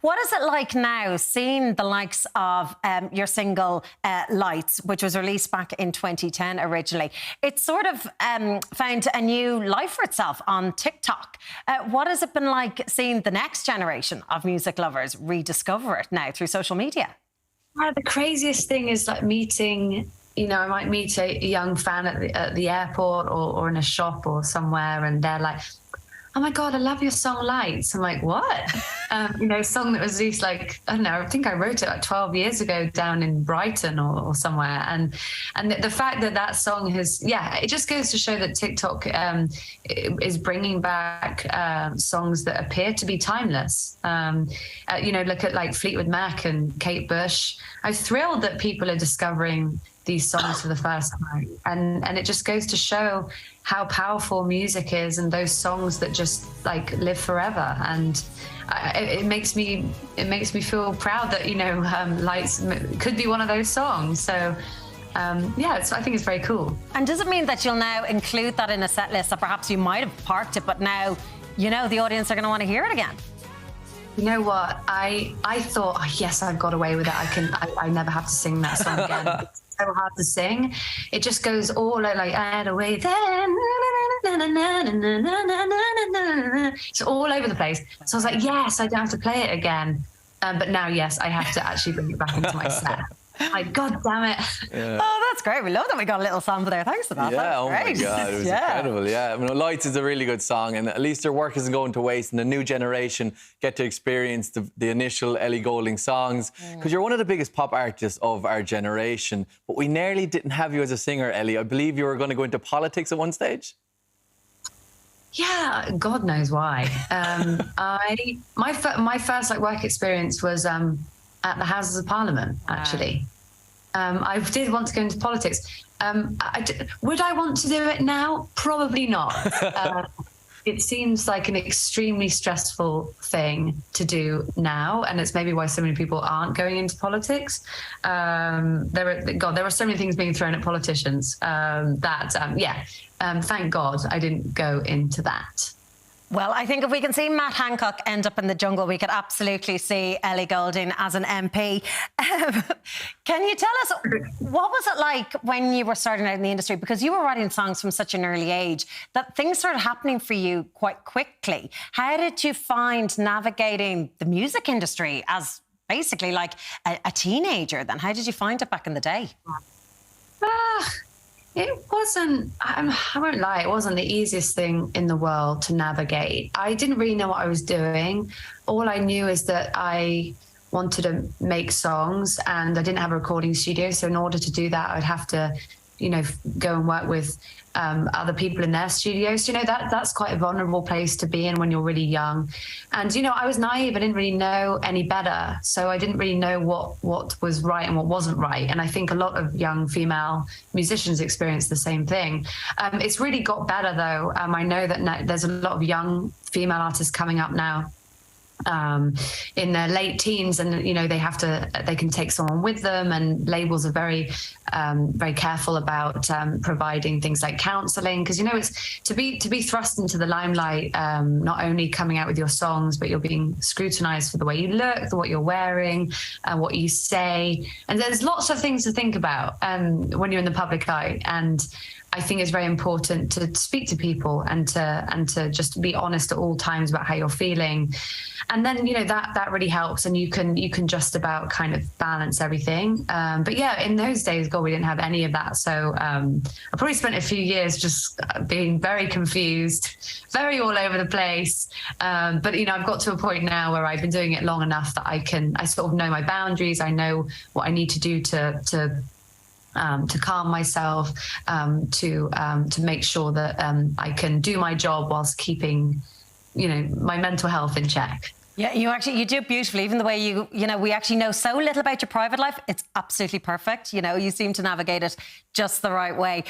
What is it like now, seeing the likes of your single Lights, which was released back in 2010 originally? It sort of found a new life for itself on TikTok. What has it been like seeing the next generation of music lovers rediscover it now through social media? The craziest thing is like meeting, I might meet a young fan at the airport or in a shop or somewhere, and they're like, "Oh my God, I love your song Lights." I'm like, "What?" A song that was released like, I don't know, I think I wrote it like 12 years ago down in Brighton or somewhere. And the fact that song has, it just goes to show that TikTok is bringing back songs that appear to be timeless. Look at like Fleetwood Mac and Kate Bush. I'm thrilled that people are discovering these songs for the first time, and it just goes to show how powerful music is, and those songs that just like live forever. And it makes me feel proud that Lights could be one of those songs. So I think it's very cool. And does it mean that you'll now include that in a set list that perhaps you might have parked it, but now the audience are going to want to hear it again? You know what? I thought, oh, yes, I've got away with it. I never have to sing that song again. It's so hard to sing. It just goes all like, I had away then. It's all over the place. So I was like, yes, I don't have to play it again. But now, yes, I have to actually bring it back into my set. Like, God damn it. Yeah. Oh, that's great. We love that we got a little sample there. Thanks for that. Yeah, oh my God, it was incredible. Yeah, Lights is a really good song, and at least your work isn't going to waste, and the new generation get to experience the initial Ellie Goulding songs, because you're one of the biggest pop artists of our generation. But we nearly didn't have you as a singer, Ellie. I believe you were going to go into politics at one stage. Yeah, God knows why. My first like work experience was at the Houses of Parliament, actually. I did want to go into politics. Would I want to do it now? Probably not. It seems like an extremely stressful thing to do now, and it's maybe why so many people aren't going into politics. There are so many things being thrown at politicians thank God I didn't go into that. Well, I think if we can see Matt Hancock end up in the jungle, we could absolutely see Ellie Goulding as an MP. Can you tell us, what was it like when you were starting out in the industry? Because you were writing songs from such an early age that things started happening for you quite quickly. How did you find navigating the music industry as basically like a teenager then? How did you find it back in the day? It wasn't, I won't lie, it wasn't the easiest thing in the world to navigate. I didn't really know what I was doing. All I knew is that I wanted to make songs, and I didn't have a recording studio. So in order to do that, I'd have to, go and work with other people in their studios. That's quite a vulnerable place to be in when you're really young. And, I was naive. I didn't really know any better. So I didn't really know what was right and what wasn't right. And I think a lot of young female musicians experience the same thing. It's really got better, though. I know that there's a lot of young female artists coming up now in their late teens, and they can take someone with them, and labels are very careful about providing things like counseling, because it's to be thrust into the limelight, not only coming out with your songs, but you're being scrutinized for the way you look, what you're wearing, what you say, and there's lots of things to think about when you're in the public eye. And I think it's very important to speak to people and to just be honest at all times about how you're feeling. And then, that really helps, and you can just about kind of balance everything. But yeah, in those days, God, we didn't have any of that. So I probably spent a few years just being very confused, very all over the place. But, I've got to a point now where I've been doing it long enough that I sort of know my boundaries. I know what I need to do to calm myself, to make sure that I can do my job whilst keeping, my mental health in check. Yeah, you do it beautifully. Even the way we actually know so little about your private life, it's absolutely perfect. You seem to navigate it just the right way.